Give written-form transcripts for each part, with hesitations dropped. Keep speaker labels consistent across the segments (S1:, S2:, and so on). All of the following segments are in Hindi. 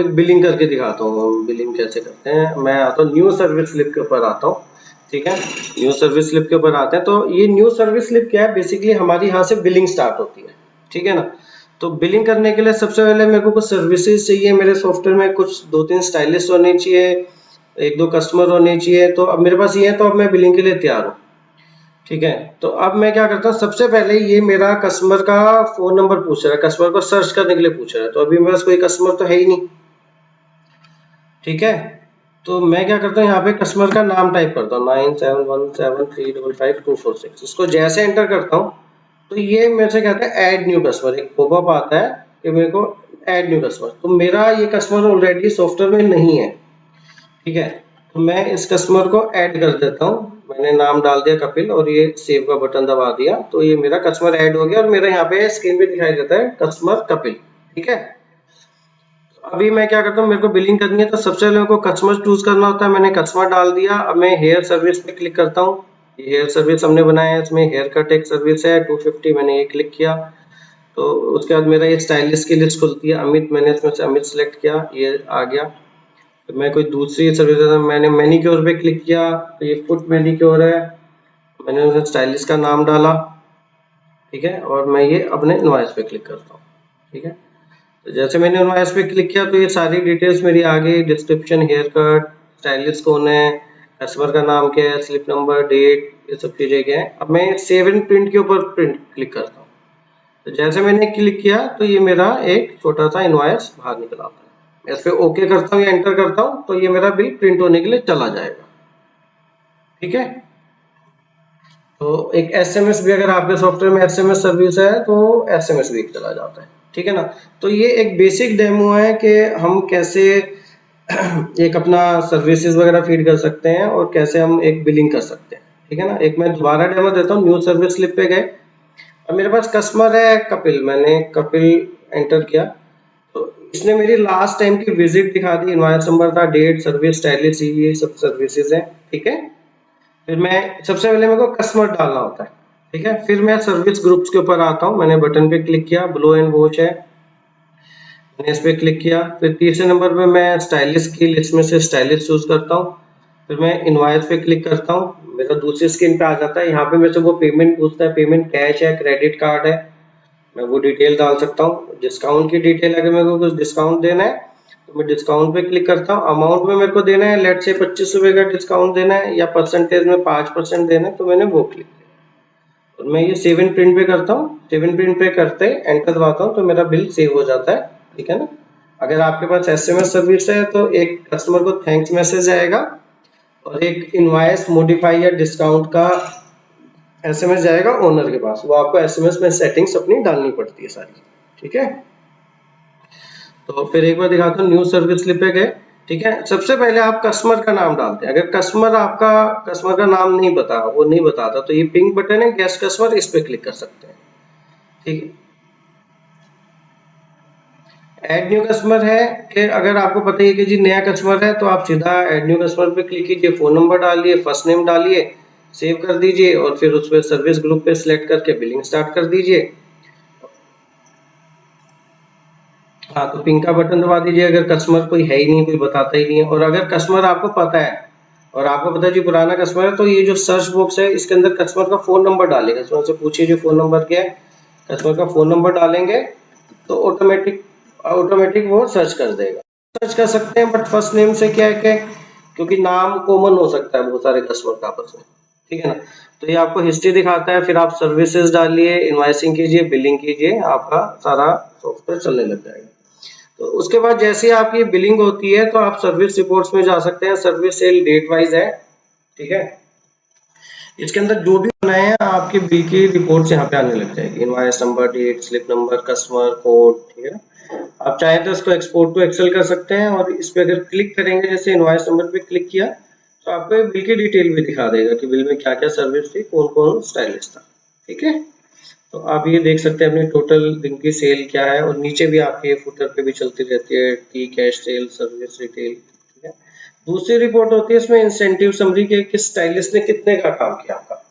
S1: एक बिलिंग करके दिखाता हूँ, बिलिंग कैसे करते हैं। मैं आता हूँ न्यू सर्विस स्लिप के ऊपर आता हूँ, ठीक है। न्यू सर्विस स्लिप के ऊपर आते हैं, तो ये न्यू सर्विस स्लिप क्या है, बेसिकली हमारी यहाँ से बिलिंग स्टार्ट होती है, ठीक है ना। तो बिलिंग करने के लिए सबसे पहले मेरे को कुछ सर्विसेज चाहिए, मेरे सॉफ्टवेयर में कुछ 2-3 स्टाइलिस्ट होने चाहिए, 1-2 कस्टमर होने चाहिए। तो अब मेरे पास ये है, तो अब मैं बिलिंग के लिए तैयार हूँ, ठीक है। तो अब मैं क्या करता हूँ, सबसे पहले ये मेरा कस्टमर का फोन नंबर पूछ रहा है, कस्टमर को सर्च करने के लिए पूछ रहा है। तो अभी मेरे पास कोई कस्टमर तो है ही नहीं, ठीक है। तो मैं क्या करता हूँ, यहाँ पे कस्टमर का नाम टाइप करता हूँ 9717355246। इसको जैसे एंटर करता हूँ तो ये मेरे से कहता है ऐड न्यू कस्टमर, एक पॉपअप आता है कि मेरे को ऐड न्यू कस्टमर। तो मेरा ये कस्टमर ऑलरेडी सॉफ्टवेयर में नहीं है, ठीक है। तो मैं इस कस्टमर को ऐड कर देता हूँ। मैंने नाम डाल दिया कपिल और ये सेव का बटन दबा दिया, तो ये मेरा कस्टमर ऐड हो गया और मेरा यहाँ पे स्क्रीन पे दिखाई देता है कस्टमर कपिल, ठीक है। अभी मैं क्या करता हूँ, मेरे को बिलिंग करनी है, तो सबसे पहले मेरे को कस्टमर चूज करना होता है। मैंने कस्टमर डाल दिया। अब मैं हेयर सर्विस पे क्लिक करता हूँ। ये हेयर सर्विस हमने बनाया है, इसमें हेयर कट एक सर्विस है 250, मैंने ये क्लिक किया। तो उसके बाद मेरा ये स्टाइलिस्ट की लिस्ट खुलती है, अमित, मैंने इसमें से अमित सेलेक्ट किया, ये आ गया। तो मैं कोई दूसरी सर्विस, मैंने मैनिक्योर पे क्लिक किया, तो ये फुट मैनिक्योर है, मैंने उसमें स्टाइलिस्ट का नाम डाला, ठीक है। और मैं ये अपने इनवॉइस पे क्लिक करता हूँ, ठीक है। तो जैसे मैंने इनवॉइस पे क्लिक किया तो ये सारी डिटेल्स मेरी आ गई, डिस्क्रिप्शन, हेयर कट, स्टाइलिस्ट कौन है, कस्टमर का नाम क्या है, स्लिप नंबर, डेट, ये सब चीजें क्या है। अब मैं सेव एंड प्रिंट के ऊपर प्रिंट क्लिक करता हूँ। तो जैसे मैंने क्लिक किया तो ये मेरा एक छोटा सा इनवॉइस बाहर निकल आता है। मैं इस पे ओके करता हूँ या एंटर करता हूँ तो ये मेरा बिल प्रिंट होने के लिए चला जाएगा, ठीक है। तो एक एसएमएस भी, अगर आपके सॉफ्टवेयर में एसएमएस सर्विस है तो एसएमएस भी चला जाता है, ठीक है ना। तो ये एक बेसिक डेमो है कि हम कैसे एक अपना सर्विसेज वगैरह फीड कर सकते हैं और कैसे हम एक बिलिंग कर सकते हैं, ठीक है ना। एक मैं दोबारा डेमो देता हूँ। न्यू सर्विस स्लिप पे गए, अब मेरे पास कस्टमर है कपिल, मैंने कपिल एंटर किया। तो इसने मेरी लास्ट टाइम की विजिट दिखा दी, इनवॉइस नंबर था, डेट, सर्विस, स्टाइलिस्ट, ये सब सर्विसेज हैं, ठीक है। फिर मैं सबसे पहले मेरे को कस्टमर डालना होता है, ठीक है। फिर मैं सर्विस ग्रुप्स के ऊपर आता हूँ, मैंने बटन पे क्लिक किया, ब्लो एंड वॉश है, मैंने इस पे क्लिक किया। फिर तीसरे नंबर पे मैं स्टाइलिस्ट की लिस्ट में से स्टाइलिस्ट चूज करता हूँ। फिर मैं इनवॉइस पे क्लिक करता हूँ, मेरा दूसरी स्क्रीन पे आ जाता है। यहाँ पे मेरे से वो पेमेंट पूछता है, पेमेंट कैश है, क्रेडिट कार्ड है, मैं वो डिटेल डाल सकता हूँ। डिस्काउंट की डिटेल, अगर मेरे को कुछ डिस्काउंट देना है तो मैं डिस्काउंट पे क्लिक करता हूँ। अमाउंट में मेरे को देना है, लेट से 25 रुपए का डिस्काउंट देना है या परसेंटेज में 5% देना है, तो मैंने वो क्लिक किया। और मैं ये सेव एंड प्रिंट पे करता हूँ। सेव एंड प्रिंट पे करते एंटर दबाता हूँ तो मेरा बिल सेव हो जाता है, ठीक है ना। अगर आपके पास एसएमएस सर्विस है तो एक कस्टमर को थैंक्स मैसेज आएगा और एक इनवॉइस मॉडिफाई या डिस्काउंट का एसएमएस जाएगा ओनर के पास। वो आपको एसएमएस में सेटिंग्स अपनी डालनी पड़ती है सारी, ठीक है। तो फिर एक बार दिखाता हूँ, न्यू सर्विस स्लिप पे गए, ठीक है। सबसे पहले आप कस्टमर का नाम डालते हैं। अगर कस्टमर का नाम नहीं पता, वो नहीं बताता, तो ये पिंक बटन है गेस्ट कस्टमर, इस पे क्लिक कर सकते हैं, ठीक है। ऐड न्यू कस्टमर है कि अगर आपको पता है कि जी नया कस्टमर है तो आप सीधा ऐड न्यू कस्टमर पे क्लिक कीजिए, फोन नंबर डालिए, फर्स्ट नेम डालिए, सेव कर दीजिए और फिर उस पर सर्विस ग्रुप पे सिलेक्ट करके बिलिंग स्टार्ट कर दीजिए। हाँ, तो पिंक का बटन दबा दीजिए अगर कस्टमर कोई है ही नहीं, कोई बताता ही नहीं है। और अगर कस्टमर आपको पता है और आपको पता है जी पुराना कस्टमर है, तो ये जो सर्च बॉक्स है इसके अंदर कस्टमर का फोन नंबर डालेगा, कस्टमर से पूछिए जो फोन नंबर क्या है, कस्टमर का फोन नंबर डालेंगे तो ऑटोमेटिक ऑटोमेटिक वो सर्च कर देगा। सर्च कर सकते हैं, बट फर्स्ट नेम से क्या है कि क्योंकि नाम कॉमन हो सकता है बहुत सारे कस्टमर का आपस में, ठीक है ना। तो ये आपको हिस्ट्री दिखाता है, फिर आप सर्विसेज डालिए, इनवॉइसिंग कीजिए, बिलिंग कीजिए, आपका सारा सॉफ्टवेयर चलने लग जाएगा। तो उसके बाद जैसे ही आपकी बिलिंग होती है तो आप सर्विस रिपोर्ट्स में जा सकते हैं। सर्विस सेल डेट वाइज है, ठीक है। इसके अंदर जो भी बनाए हैं आपके बिल की रिपोर्ट्स यहाँ पे आने लग जाएगी, invoice number, date, slip number, customer code, ठीक है ना। आप चाहें तो इसको एक्सपोर्ट टू एक्सेल कर सकते हैं और इस पे अगर क्लिक करेंगे, जैसे इनवॉइस नंबर पे क्लिक किया तो आपको बिल की डिटेल भी दिखा देगा कि बिल में क्या क्या सर्विस थी, कौन कौन स्टाइलिस्ट था, ठीक है। तो आप ये देख सकते हैं अपनी टोटल दिन की सेल क्या है और नीचे भी आपके फुटर पे भी चलती रहती है T cash cell, service retail, ठीक है। दूसरी रिपोर्ट होती है इसमें इंसेंटिव समरी के, किस स्टाइलिस्ट ने कितने का काम किया आपका,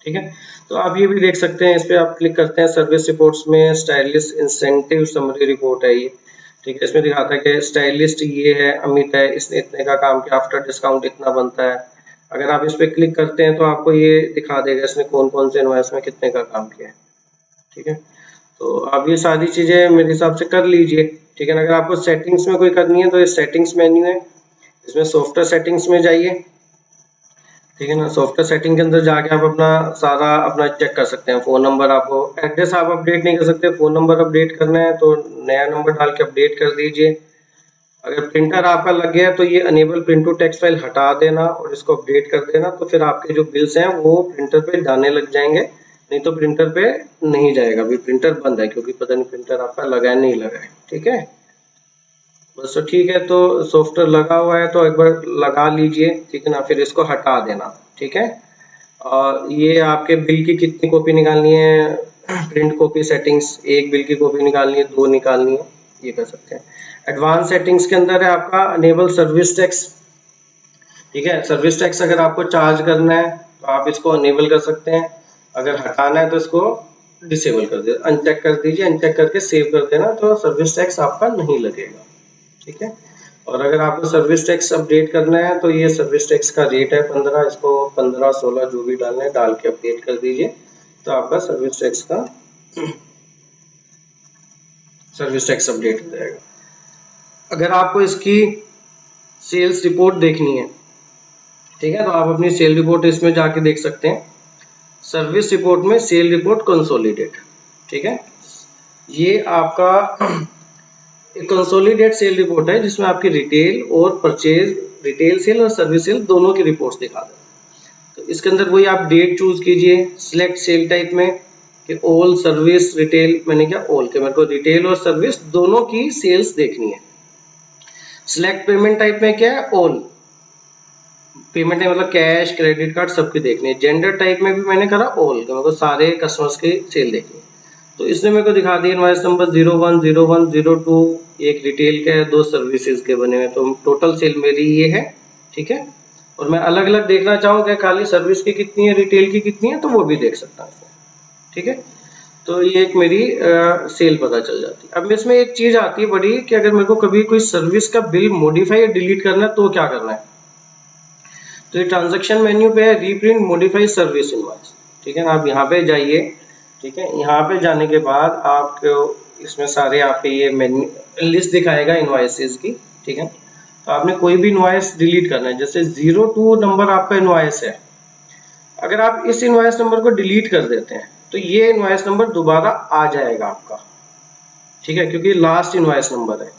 S1: ठीक है। तो आप ये भी देख सकते हैं, इस पे आप क्लिक करते हैं सर्विस रिपोर्ट्स में स्टाइलिस्ट इंसेंटिव समरी रिपोर्ट है ये, ठीक है, इसमें दिखाता है कि स्टाइलिस्ट ये है, अमित है, इसने इतने का काम किया, आफ्टर डिस्काउंट इतना बनता है। अगर आप इस पे क्लिक करते हैं तो आपको ये दिखा देगा इसने कौन कौन से इनवॉइस में कितने का काम किया है। ठीक है, तो आप ये सारी चीजें मेरे हिसाब से कर लीजिए। ठीक है ना, अगर आपको सेटिंग्स में कोई करनी है तो ये सेटिंग्स मेन्यू है, इसमें सॉफ्टवेयर सेटिंग्स में जाइए। ठीक है ना, सॉफ्टवेयर सेटिंग के अंदर जाके आप अपना सारा अपना चेक कर सकते हैं। फोन नंबर, आपको एड्रेस आप अपडेट नहीं कर सकते, फोन नंबर अपडेट करना है तो नया नंबर डाल के अपडेट कर दीजिए। अगर प्रिंटर आपका लग गया तो ये enable print to text file हटा देना और इसको अपडेट कर देना, तो फिर आपके जो बिल्स हैं वो प्रिंटर पे जाने लग जाएंगे, नहीं तो प्रिंटर पे नहीं जाएगा। अभी प्रिंटर बंद है क्योंकि पता नहीं प्रिंटर आपका लगा है नहीं लगा है। ठीक है, बस तो ठीक है, तो सॉफ्टवेयर लगा हुआ है तो एक बार लगा लीजिए। ठीक है ना, फिर इसको हटा देना। ठीक है, और ये आपके बिल की कितनी कॉपी निकालनी है, प्रिंट कॉपी सेटिंग्स, एक बिल की कॉपी निकालनी है, दो निकालनी है, ये कर सकते हैं। एडवांस सेटिंग्स के अंदर है आपका अनेबल सर्विस टैक्स। ठीक है, सर्विस टैक्स अगर आपको चार्ज करना है तो आप इसको अनेबल कर सकते हैं, अगर हटाना है तो इसको डिसेबल कर दीजिए, अनचेक कर दीजिए, अनचेक करके सेव कर देना तो सर्विस टैक्स आपका नहीं लगेगा। ठीक है, और अगर आपको सर्विस टैक्स अपडेट करना है तो ये सर्विस टैक्स का रेट है 15, इसको 15 16 जो भी डालना है डाल के अपडेट कर दीजिए, तो आपका सर्विस टैक्स अपडेट हो जाएगा। अगर आपको इसकी सेल्स रिपोर्ट देखनी है, ठीक है, तो आप अपनी सेल रिपोर्ट इसमें जाके देख सकते हैं। सर्विस रिपोर्ट में सेल रिपोर्ट कंसोलिडेट। ठीक है, ये आपका एक कंसोलिडेट सेल रिपोर्ट है जिसमें आपकी रिटेल और परचेज, रिटेल सेल और सर्विस सेल दोनों की रिपोर्ट्स दिखा दें। तो इसके अंदर वही आप डेट चूज कीजिए, सिलेक्ट सेल टाइप में कि ऑल सर्विस रिटेल, मैंने क्या ऑल के, मेरे को रिटेल और सर्विस दोनों की सेल्स देखनी है। सिलेक्ट पेमेंट टाइप में क्या है, ऑल पेमेंट है, मतलब कैश क्रेडिट कार्ड सबकी देखनी है। जेंडर टाइप में भी मैंने करा ऑल, मेरे को सारे कस्टमर्स की सेल देखनी है। तो इसने मेरे को दिखा दिया इनवॉइस नंबर 01 01 02, एक रिटेल का है, दो सर्विसेज के बने हुए, तो टोटल सेल मेरी ये है। ठीक है, और मैं अलग अलग देखना चाहूँ कि खाली सर्विस की कितनी है रिटेल की कितनी है, तो वो भी देख सकता हूँ। ठीक है, तो ये एक मेरी सेल पता चल जाती है। अब इसमें एक चीज आती है बड़ी कि अगर मेरे को कभी कोई सर्विस का बिल मॉडिफाई या डिलीट करना है तो क्या करना है। तो ये ट्रांजैक्शन मेन्यू पे है, रीप्रिंट मॉडिफाई सर्विस इनवॉइस। ठीक है ना, आप यहाँ पे जाइए। ठीक है, यहाँ पे जाने के बाद आपको इसमें सारे आपके ये मेन्यू लिस्ट दिखाएगा इनवॉइसेस की। ठीक है, तो आपने कोई भी इनवॉइस डिलीट करना है, जैसे 02 नंबर आपका इनवॉइस है, अगर आप इस इनवॉइस नंबर को डिलीट कर देते हैं तो ये इनवॉइस नंबर दोबारा आ जाएगा आपका। ठीक है, क्योंकि लास्ट इनवॉइस नंबर है।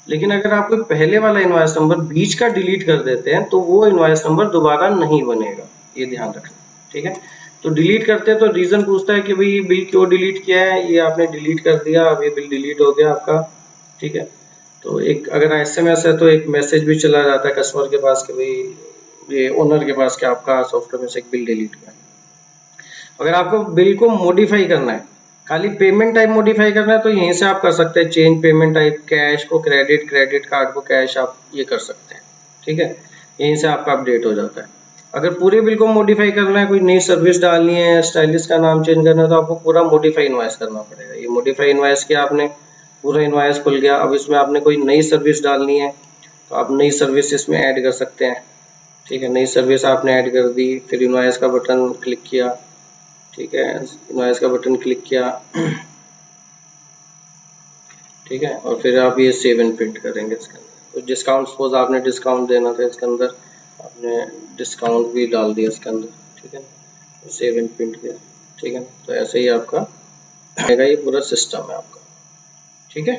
S1: लेकिन अगर आप कोई पहले वाला इनवॉइस नंबर बीच का डिलीट कर देते हैं तो वो इनवॉइस नंबर दोबारा नहीं बनेगा, ये ध्यान रखना। ठीक है, तो डिलीट करते हैं तो रीजन पूछता है कि भाई ये बिल क्यों डिलीट किया है, ये आपने डिलीट कर दिया, अब ये बिल डिलीट हो गया आपका। ठीक है, तो एक अगर एसएमएस है तो एक मैसेज भी चला जाता है कस्टमर के पास कि भाई ये ओनर के पास कि आपका सॉफ्टवेयर में से एक बिल डिलीट हुआ है। अगर आपको बिल को मॉडिफाई करना है, खाली पेमेंट टाइप मॉडिफाई करना है, तो यहीं से आप कर सकते हैं चेंज पेमेंट टाइप, कैश को क्रेडिट, क्रेडिट कार्ड को कैश, आप ये कर सकते हैं। ठीक है, यहीं से आपका अपडेट हो जाता है। अगर पूरे बिल को मॉडिफाई करना है, कोई नई सर्विस डालनी है, स्टाइलिश का नाम चेंज करना है, तो आपको पूरा मॉडिफाई इनवॉइस करना पड़ेगा। ये मॉडिफाई इनवॉइस किया आपने, पूरा इनवॉइस खुल गया। अब इसमें आपने कोई नई सर्विस डालनी है तो आप नई सर्विस इसमें ऐड कर सकते हैं। ठीक है, नई सर्विस आपने ऐड कर दी, फिर इनवॉइस का बटन क्लिक किया। ठीक है, इनवॉइस का बटन क्लिक किया। ठीक है, और फिर आप ये सेव एंड प्रिंट करेंगे इसके अंदर। तो डिस्काउंट, सपोज आपने डिस्काउंट देना था इसके अंदर, आपने डिस्काउंट भी डाल दिया इसके अंदर। ठीक है, तो सेव एंड प्रिंट किया। ठीक है, तो ऐसे ही आपका आएगा, ये पूरा सिस्टम है आपका। ठीक है,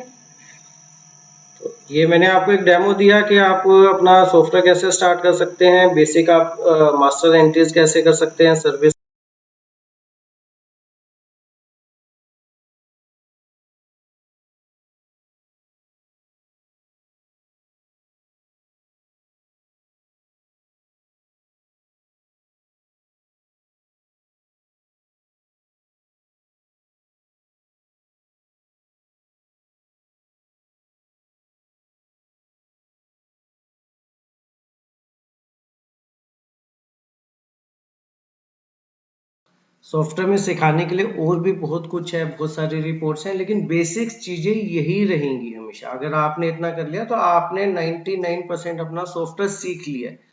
S1: तो ये मैंने आपको एक डेमो दिया कि आप अपना सॉफ्टवेयर कैसे स्टार्ट कर सकते हैं, बेसिक आप मास्टर एंट्रीज कैसे कर सकते हैं, सर्विस सॉफ्टवेयर में सिखाने के लिए और भी बहुत कुछ है, बहुत सारी रिपोर्ट्स हैं, लेकिन बेसिक्स चीजें यही रहेंगी हमेशा। अगर आपने इतना कर लिया तो आपने 99% अपना सॉफ्टवेयर सीख लिया है।